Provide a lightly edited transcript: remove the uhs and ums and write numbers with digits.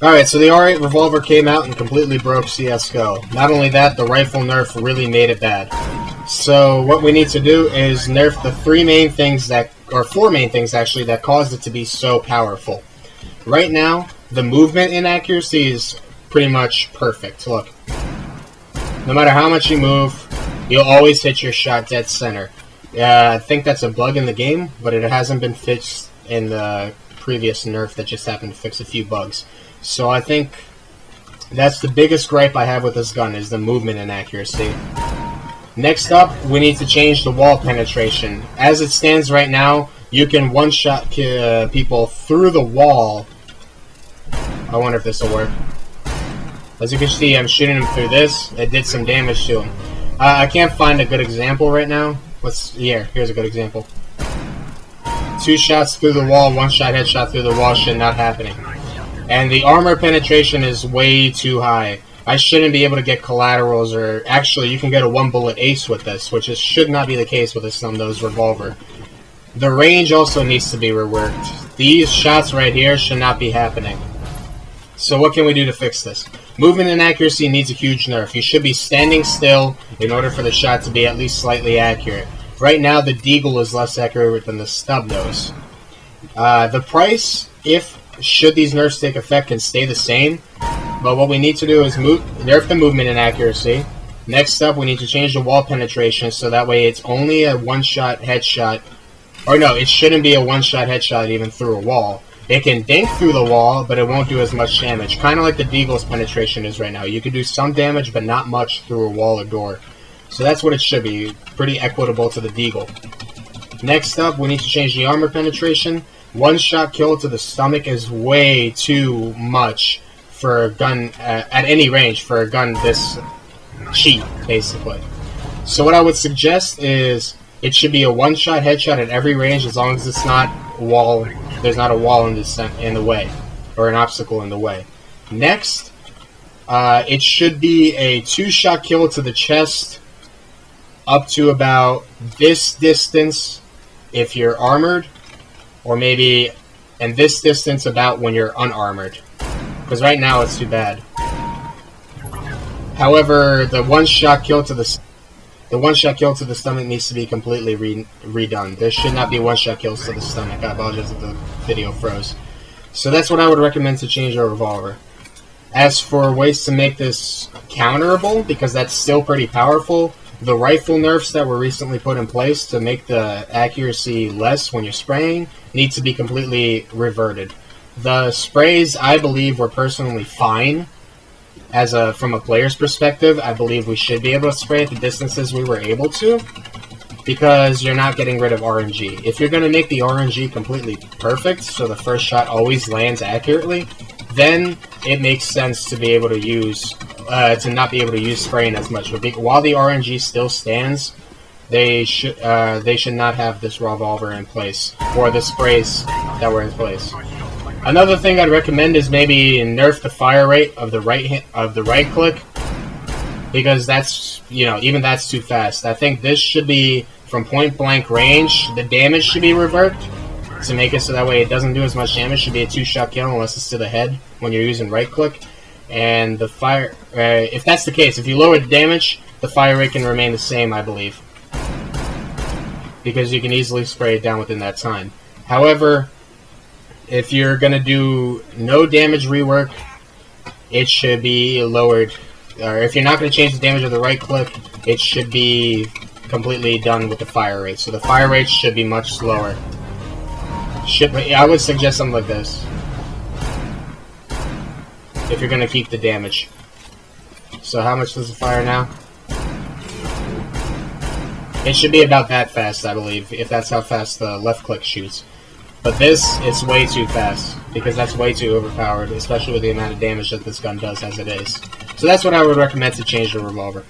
Alright, so the R8 Revolver came out and completely broke CSGO. Not only that, the rifle nerf really made it bad. So what we need to do is nerf the four main things actually, that caused it to be so powerful. Right now, the movement inaccuracy is pretty much perfect. Look. No matter how much you move, you'll always hit your shot dead center. I think that's a bug in the game, but it hasn't been fixed in the previous nerf that just happened to fix a few bugs. So I think that's the biggest gripe I have with this gun, is the movement inaccuracy. Next up, we need to change the wall penetration. As it stands right now, you can one-shot people through the wall. I wonder if this will work. As you can see, I'm shooting him through this. It did some damage to him. I can't find a good example right now. Here's a good example. 2 shots through the wall, 1-shot headshot through the wall, shit not happening. And the armor penetration is way too high. I shouldn't be able to get collaterals, or actually you can get a 1-bullet ace with this, which should not be the case with a Snub-Nose Revolver. The range also needs to be reworked. These shots right here should not be happening. So what can we do to fix this? Movement inaccuracy needs a huge nerf. You should be standing still in order for the shot to be at least slightly accurate. Right now the Deagle is less accurate than the Snub-Nose. The price, should these nerfs take effect, can stay the same. But what we need to do is nerf the movement inaccuracy. Next up, we need to change the wall penetration so that way it's only a 1-shot headshot. Or no, it shouldn't be a 1-shot headshot even through a wall. It can dink through the wall, but it won't do as much damage. Kind of like the Deagle's penetration is right now. You can do some damage, but not much through a wall or door. So that's what it should be. Pretty equitable to the Deagle. Next up, we need to change the armor penetration. 1-shot kill to the stomach is way too much for a gun at any range for a gun this cheap, basically. So what I would suggest is it should be a 1-shot headshot at every range, as long as it's not wall. There's not a wall in the way, or an obstacle in the way. Next, it should be a 2-shot kill to the chest, up to about this distance if you're armored, or maybe in this distance about when you're unarmored. Because right now it's too bad. However, the 1-shot kill to the stomach needs to be completely redone. There should not be 1-shot kills to the stomach. I apologize if the video froze. So that's what I would recommend to change your revolver. As for ways to make this counterable, because that's still pretty powerful, the rifle nerfs that were recently put in place to make the accuracy less when you're spraying need to be completely reverted. The sprays, I believe, were personally fine. From a player's perspective, I believe we should be able to spray at the distances we were able to, because you're not getting rid of RNG. If you're going to make the RNG completely perfect, so the first shot always lands accurately, then it makes sense to be able to use, to not be able to use spraying as much. But while the RNG still stands, they should not have this revolver in place, or the sprays that were in place. Another thing I'd recommend is maybe nerf the fire rate of the right click, because that's, even that's too fast. I think this should be from point blank range. The damage should be reversed to make it so that way it doesn't do as much damage. Should be a 2-shot kill unless it's to the head when you're using right click. And the fire, if that's the case, if you lower the damage, the fire rate can remain the same, I believe, because you can easily spray it down within that time. However, if you're going to do no damage rework, it should be lowered. Or if you're not going to change the damage of the right click, it should be completely done with the fire rate. So the fire rate should be much slower. I would suggest something like this, if you're going to keep the damage. So how much does it fire now? It should be about that fast, I believe, if that's how fast the left click shoots. But this is way too fast, because that's way too overpowered, especially with the amount of damage that this gun does as it is. So that's what I would recommend to change the revolver.